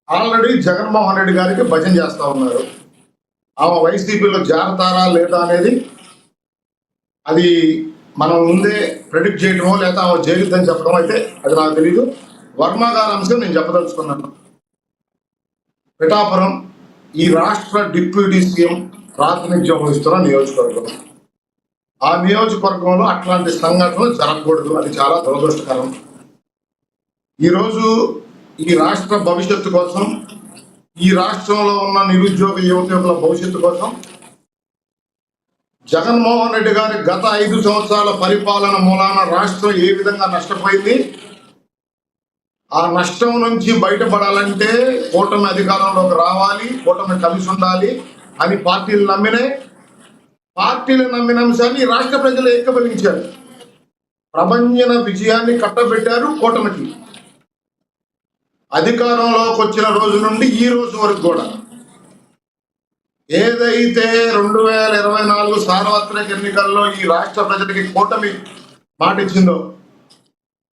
Already Jaganmohan Reddy గారికి భజన చేస్తా ఉన్నారు. ఆమె వైసీపీలో జారతారా లేదా అనేది అది మనం ముందే ప్రెడిక్ట్ చేయడమో లేదా ఆమె జైలుద్దని చెప్పడం అయితే అది నాకు తెలియదు. వర్మ గారి అంశం నేను చెప్పదలుచుకున్నాను. పిఠాపురం ఈ రాష్ట్ర డిప్యూటీ సీఎం ప్రాతినిధ్యం వహిస్తున్న నియోజకవర్గం. ఆ నియోజకవర్గంలో అట్లాంటి సంఘటనలు జరగకూడదు. అది చాలా దురదృష్టకరం. ఈరోజు ఈ రాష్ట్ర భవిష్యత్తు కోసం, ఈ రాష్ట్రంలో ఉన్న నిరుద్యోగ యువకుల భవిష్యత్తు కోసం జగన్మోహన్ రెడ్డి గారి గత 5 సంవత్సరాల పరిపాలన మూలాన రాష్ట్రం ఏ విధంగా నష్టపోయింది, ఆ నష్టం నుంచి బయటపడాలంటే కూటమి అధికారంలోకి రావాలి, కూటమి కలిసి ఉండాలి అని పార్టీలు నమ్మిన అంశాన్ని రాష్ట్ర ప్రజలు ఏకీభవించారు. ప్రభంజన విజయాన్ని కట్టబెట్టారు కూటమికి. అధికారంలోకి వచ్చిన రోజు నుండి ఈ రోజు వరకు కూడా ఏదైతే 2024 సార్వత్రిక ఎన్నికల్లో ఈ రాష్ట్ర ప్రజలకి కూటమి మాట ఇచ్చిందో,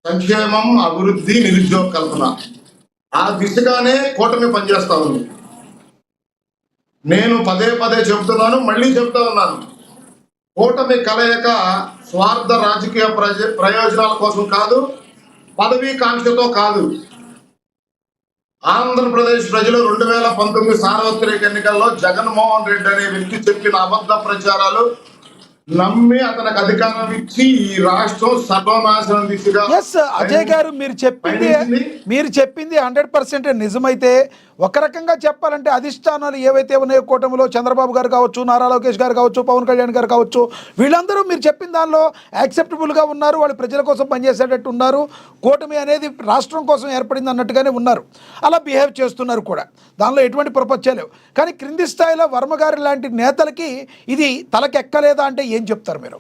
సంక్షేమం, అభివృద్ధి, నిరుద్యోగ కల్పన, ఆ దిశగానే కూటమి పనిచేస్తా ఉంది. నేను పదే చెబుతున్నాను, మళ్ళీ చెబుతా ఉన్నాను. కూటమి కలయిక స్వార్థ రాజకీయ ప్రయోజనాల కోసం కాదు, పదవీ కాంక్షతో కాదు. ఆంధ్రప్రదేశ్ ప్రజలు 2019 సార్వత్రిక ఎన్నికల్లో జగన్మోహన్ రెడ్డి అనే వ్యక్తి చెప్పిన అబద్ధ ప్రచారాలు నమ్మి అతనికి అధికారం ఇచ్చి ఈ రాష్ట్రం సర్వనాశనం దిశగా. అజయ్ గారు మీరు చెప్పింది 100% నిజమైతే, ఒక రకంగా చెప్పాలంటే అధిష్టానాలు ఏవైతే ఉన్నాయో కూటమిలో చంద్రబాబు గారు కావచ్చు, నారా లోకేష్ గారు కావచ్చు, పవన్ కళ్యాణ్ గారు కావచ్చు, వీళ్ళందరూ మీరు చెప్పిన దానిలో యాక్సెప్టబుల్గా ఉన్నారు. వాళ్ళు ప్రజల కోసం పనిచేసేటట్టు ఉన్నారు. కూటమి అనేది రాష్ట్రం కోసం ఏర్పడింది అన్నట్టుగానే ఉన్నారు. అలా బిహేవ్ చేస్తున్నారు కూడా. దానిలో ఎటువంటి ప్రపంచం లేవు. కానీ క్రింది స్థాయిలో వర్మ గారి లాంటి నేతలకి ఇది తలకెక్కలేదా అంటే ఏం చెప్తారు మీరు?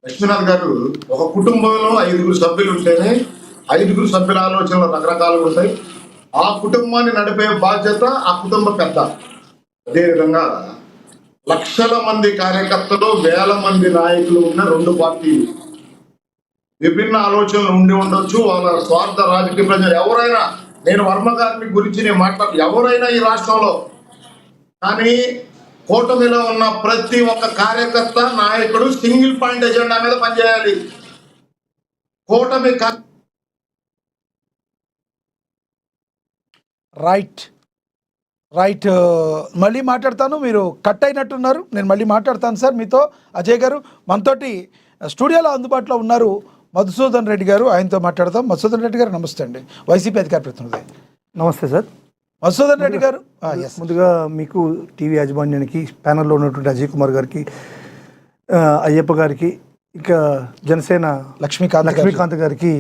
లక్ష్మీనాథ్ గారు, ఒక కుటుంబంలో 5 సభ్యులు ఉంటేనే 5 సభ్యుల ఆలోచనలు రకరకాలుగా ఉంటాయి. ఆ కుటుంబాన్ని నడిపే బాధ్యత ఆ కుటుంబ పెద్ద. అదేవిధంగా లక్షల మంది కార్యకర్తలు, వేల మంది నాయకులు ఉన్న 2 పార్టీలు విభిన్న ఆలోచనలు ఉండి ఉండొచ్చు. వాళ్ళ స్వార్థ రాజకీయ ప్రజలు ఎవరైనా, నేను వర్మ గారిని గురించి నేను ఎవరైనా ఈ రాష్ట్రంలో, కానీ కూటమిలో ఉన్న ప్రతి ఒక్క కార్యకర్త, నాయకుడు సింగిల్ పాయింట్ ఎజెండా మీద పనిచేయాలి. కూటమి రైట్ మళ్ళీ మాట్లాడతాను. మీరు కట్ అయినట్టున్నారు. నేను మళ్ళీ మాట్లాడతాను సార్ మీతో. అజయ్ గారు మనతోటి స్టూడియోలో అందుబాటులో ఉన్నారు మధుసూదన్ రెడ్డి గారు, ఆయనతో మాట్లాడతాం. మధుసూదన్ రెడ్డి గారు నమస్తే అండి, వైసీపీ అధికార ప్రతినిధి. నమస్తే సార్. మధుసూదన్ రెడ్డి గారు, ముందుగా మీకు టీవీ యాజమాన్యానికి, ప్యానల్లో ఉన్నటువంటి అజయ్ కుమార్ గారికి, అయ్యప్ప గారికి, ఇంకా జనసేన లక్ష్మీకాంత్ గారికి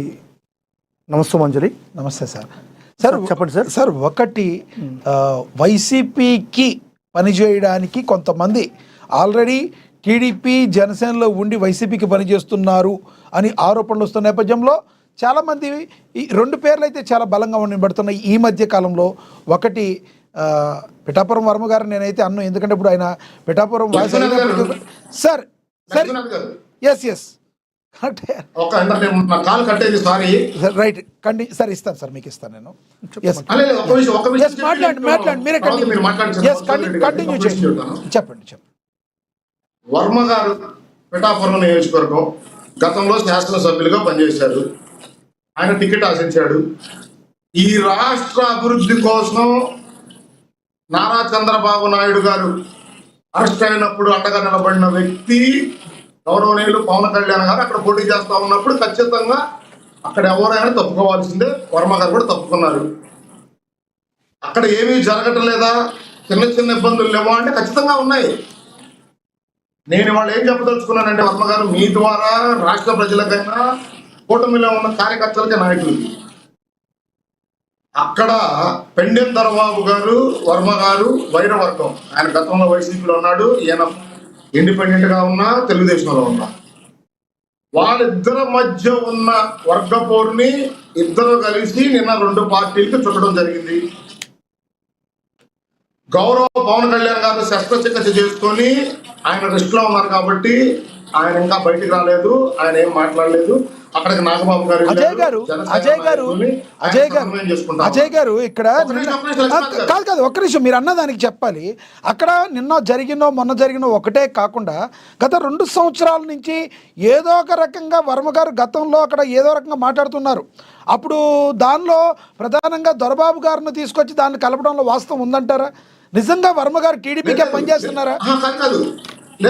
నమస్తమంజలి. నమస్తే సార్. సార్ చెప్పండి సార్. సార్, ఒకటి వైసీపీకి పనిచేయడానికి కొంతమంది ఆల్రెడీ టీడీపీ జనసేనలో ఉండి వైసీపీకి పనిచేస్తున్నారు అని ఆరోపణలు వస్తున్న నేపథ్యంలో చాలామంది ఈ 2 పేర్లు అయితే చాలా బలంగా ఉండబడుతున్నాయి ఈ మధ్య కాలంలో. ఒకటి పిఠాపురం వర్మ గారు నేనైతే అన్ను, ఎందుకంటే ఇప్పుడు ఆయన Pithapuram sir yes right sir, ఇస్తాను సార్, మీకు ఇస్తాను నేను. మాట్లాడండి, మీరే కంటిన్యూ చేయండి. చెప్పండి. వర్మ గారు పిఠాపురం నియోజకవర్గం గతంలో శాసనసభ్యులుగా పనిచేశారు. ఆయన టికెట్ ఆశించాడు. ఈ రాష్ట్ర అభివృద్ధి కోసం నారా చంద్రబాబు నాయుడు గారు అరెస్ట్ అయినప్పుడు అండగా నిలబడిన వ్యక్తి గౌరవనీయులు పవన్ కళ్యాణ్ గారు అక్కడ పోటీ చేస్తా ఉన్నప్పుడు ఖచ్చితంగా అక్కడ ఎవరైనా తప్పుకోవాల్సిందే. వర్మ గారు కూడా తప్పుకున్నారు. అక్కడ ఏమీ జరగటం లేదా, చిన్న ఇబ్బందులు లేవా అంటే ఖచ్చితంగా ఉన్నాయి. నేను వాళ్ళు ఏం చెప్పదలుచుకున్నానంటే, వర్మ గారు మీ ద్వారా రాష్ట్ర ప్రజలకైనా, కూటమిలో ఉన్న కార్యకర్తలకి, నాయకులకి, అక్కడ పెండెం దొరబాబు గారు, వర్మ గారు వైరవర్గం. ఆయన గతంలో వైసీపీలో ఉన్నాడు, ఈయన ఇండిపెండెంట్ గా ఉన్నా, తెలుగుదేశంలో ఉన్నా. వాళ్ళిద్దరి మధ్య ఉన్న వర్గ పోరుని ఇద్దరు కలిసి నిన్న 2 పార్టీలకి చుట్టడం జరిగింది. గౌరవ పవన్ కళ్యాణ్ గారు శస్త్రచికిత్స చేసుకొని ఆయన రెస్ట్ లో ఉన్నారు కాబట్టి ఆయన ఇంకా బయటికి రాలేదు, ఆయన ఏం మాట్లాడలేదు. అక్కడికి నాగబాబు గారు అజయ్ గారు ఇక్కడ కాదు ఒక్క నిమిషం మీరు అన్నదానికి చెప్పాలి. అక్కడ మొన్న జరిగిన ఒకటే కాకుండా గత 2 సంవత్సరాల నుంచి ఏదో ఒక రకంగా వర్మ గారు గతంలో అక్కడ ఏదో రకంగా మాట్లాడుతున్నారు. అప్పుడు దానిలో ప్రధానంగా దొరబాబు గారిని తీసుకొచ్చి దాన్ని కలపడంలో వాస్తవం ఉందంటారా? నిజంగా వర్మ గారు టీడీపీకే పనిచేస్తున్నారా? కాదు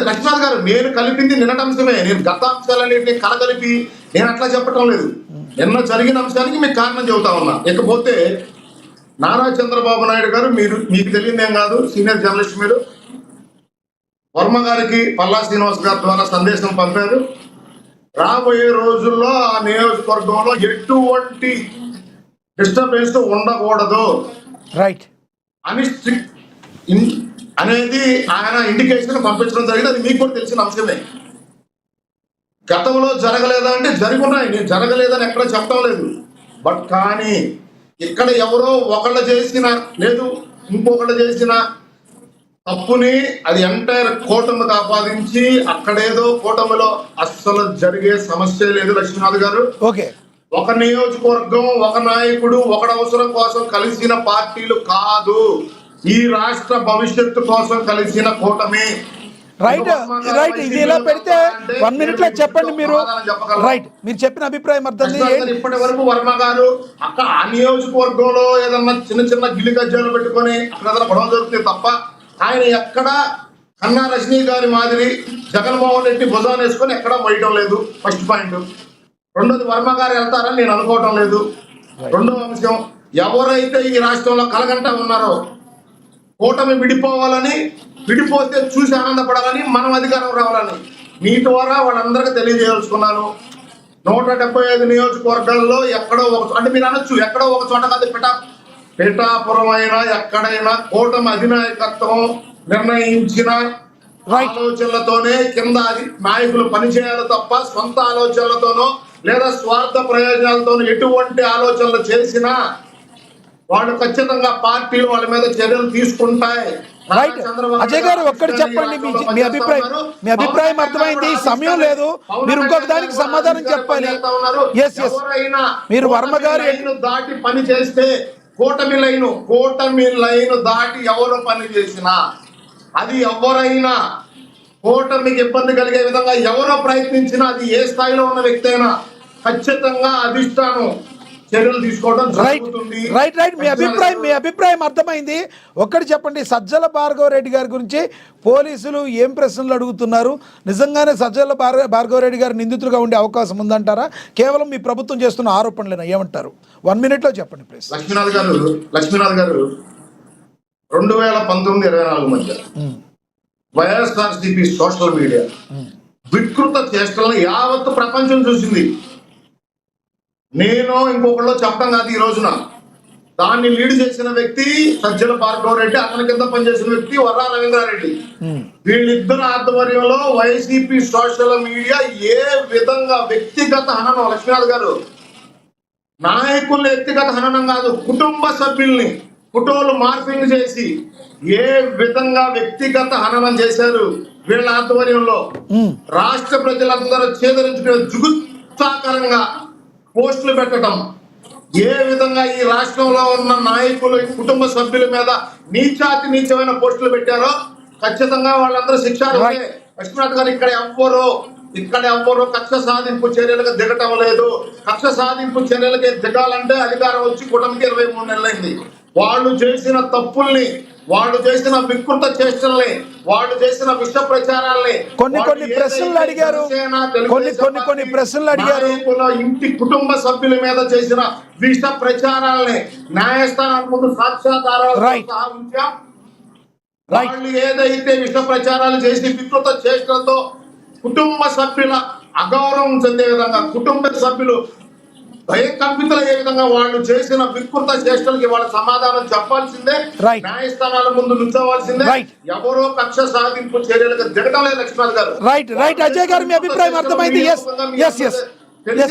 లక్ష్మణ్ గారు, నేను కలిపింది నిన్నటి అంశమే. నేను గత అంశాలన్నింటినీ కలగలిపి నేను అట్లా చెప్పటం లేదు. నిన్న జరిగిన అంశానికి మీకు కారణం చెబుతా ఉన్నా. ఇకపోతే నారా చంద్రబాబు నాయుడు గారు, మీకు తెలియదేం కాదు, సీనియర్ జర్నలిస్ట్ మీరు, వర్మ గారికి పల్లా శ్రీనివాస్ గారి ద్వారా సందేశం పంపారు. రాబోయే రోజుల్లో ఆ నియోజకవర్గంలో ఎటువంటి డిస్టర్బెన్స్ ఉండకూడదు రైట్ అని అనేది ఆయన ఇండికేషన్ పంపించడం జరిగింది. అది మీకు కూడా తెలిసిన అంశమే. గతంలో జరగలేదా అంటే జరిగి ఉన్నాయి. నేను జరగలేదని ఎక్కడ చెప్పడం లేదు. బట్ కానీ ఇక్కడ ఎవరో ఒకళ్ళు చేసిన లేదు ఇంకొకళ్ళు చేసిన తప్పుని అది ఎంటైర్ కూటమికి ఆపాదించి అక్కడేదో కూటమిలో అస్సలు జరిగే సమస్య లేదు లక్ష్మీనాథ్ గారు. ఓకే, ఒక నియోజకవర్గం, ఒక నాయకుడు, ఒకటి అవసరం కోసం కలిసిన పార్టీలు కాదు. ఈ రాష్ట్ర భవిష్యత్తు కోసం కలిసిన కూటమి. రైట్ ఇది ఇలా పెడితే 1 minute లో చెప్పండి మీరు. రైట్, మీరు చెప్పిన అభిప్రాయం అర్థం. ఇప్పటి వరకు వర్మ గారు అక్కడ ఆ నియోజకవర్గంలో ఏదన్నా చిన్న చిన్న గిల్లి గజ్జాలు పెట్టుకొని అక్కడ ఏదైనా గొడవ జరుగుతుంది తప్ప ఆయన ఎక్కడ కన్నా రజనీ గారి మాదిరి జగన్మోహన్ రెడ్డి భుజాన్ని వేసుకొని ఎక్కడా మొయ్యటం లేదు. First point. రెండోది, వర్మ గారు వెళ్తారని నేను అనుకోవటం లేదు. రెండవ అంశం, ఎవరైతే ఈ రాష్ట్రంలో కలగంట ఉన్నారో కూటమి విడిపోతే చూసి ఆనందపడాలని, మనం అధికారం రావాలని మీ ద్వారా వాళ్ళందరికీ తెలియజేయదలుచుకున్నాను. 175 నియోజకవర్గాల్లో ఎక్కడో అంటే మీరు అనొచ్చు ఎక్కడో ఒక చోట కాదు, పిఠాపురం అయినా ఎక్కడైనా కూటమి అధినాయకత్వం నిర్ణయించిన ఆలోచనలతోనే కింద నాయకులు పనిచేయాలి తప్ప సొంత ఆలోచనలతోనో లేదా స్వార్థ ప్రయోజనాలతోనో ఎటువంటి ఆలోచనలు చేసినా వాళ్ళు ఖచ్చితంగా పార్టీలు వాళ్ళ మీద చర్యలు తీసుకుంటాయి. రైట్, అజయ్ గారు ఒక్కటి చెప్పండి, మీ అభిప్రాయం అర్థమైంది. సమయం లేదు, మీరు ఇంకొక దానికి సమాధానం చెప్పాలి. మీరు వర్మ గారు దాటి పని చేస్తే కూటమి లైన్ దాటి ఎవరు పని చేసినా అది ఎవరైనా కూటమికి ఇబ్బంది కలిగే విధంగా ఎవరో ప్రయత్నించినా అది ఏ స్థాయిలో ఉన్న వ్యక్తి అయినా ఖచ్చితంగా అధిష్టానం చర్యలు తీసుకోవడం జరుగుతుంది. రైట్, మీ అభిప్రాయం అర్థమైంది. ఒక్కటి చెప్పండి, సజ్జల భార్గవ రెడ్డి గారి గురించి పోలీసులు ఏం ప్రశ్నలు అడుగుతున్నారు? నిజంగానే సజ్జల భార్గవ రెడ్డి గారు నిందితులుగా ఉండే అవకాశం ఉందంటారా? కేవలం మీ ప్రభుత్వం చేస్తున్న ఆరోపణలేనా? ఏమంటారు? 1 minute లో చెప్పండి ప్లీజ్. లక్ష్మీనాథ్ గారు 2019-24 మధ్య వైఎస్ఆర్సీపీ సోషల్ మీడియా వికృత చేష్టలను యావత్తు ప్రపంచం చూసింది. నేను ఇంకొకళ్ళు చెప్పడం కాదు. ఈ రోజున దాన్ని లీడ్ చేసిన వ్యక్తి సజ్జల భార్గవ రెడ్డి, అతని కింద పనిచేసిన వ్యక్తి వర్రా రవీంద్రారెడ్డి. వీళ్ళిద్దరు ఆధ్వర్యంలో వైసీపీ సోషల్ మీడియా ఏ విధంగా వ్యక్తిగత హననం, లక్ష్మీనాథ్ గారు నాయకుల్ని వ్యక్తిగత హననం కాదు, కుటుంబ సభ్యుల్ని ఫోటోలు మార్పింగ్ చేసి ఏ విధంగా వ్యక్తిగత హననం చేశారు వీళ్ళ ఆధ్వర్యంలో. రాష్ట్ర ప్రజలందరూ చేదరించుకునే జుగుత్సాకరంగా పోస్టులు పెట్టడం, ఏ విధంగా ఈ రాష్ట్రంలో ఉన్న నాయకులు కుటుంబ సభ్యుల మీద నీచమైన పోస్టులు పెట్టారో ఖచ్చితంగా వాళ్ళందరూ శిక్షార్హులే. లక్ష్మీనాథ్ గారు ఇక్కడ ఎవ్వరూ కక్ష సాధింపు చర్యలకు దిగటం లేదు. కక్ష సాధింపు చర్యలకి దిగాలంటే అధికారం వచ్చి కూటమికి 23 నెలలైంది. వాళ్ళు చేసిన తప్పుల్ని, వాళ్ళు చేసిన వికృత చేష్టల్ని, వాళ్ళు చేసిన విష ప్రచారాల్ని, కొన్ని ప్రశ్నలు అడిగారు, కొన్ని ప్రశ్నలు అడిగారు. ఇంటి కుటుంబ సభ్యుల మీద చేసిన విష ప్రచారాల్ని న్యాయస్థానం ముందు సాక్ష్యాధారాలు ఉంచాం. వాళ్ళు ఏదైతే విష ప్రచారాలు చేసి వికృత చేష్టలతో కుటుంబ సభ్యుల అగౌరవం చెందే విధంగా, కుటుంబ సభ్యులు భయకంపితులయ్యే విధంగా వాళ్ళు చేసిన వికృత చేష్టలకి వాళ్ళ సమాధానం చెప్పాల్సిందే, న్యాయస్థానాల ముందు నుంచోవాల్సిందే. ఎవరో కక్ష సాధింపు చర్యలకు దిగటం లేదు లక్ష్మణ్ గారు. రైట్ అజయ్ గారు, మీ అభిప్రాయం అర్థమైంది.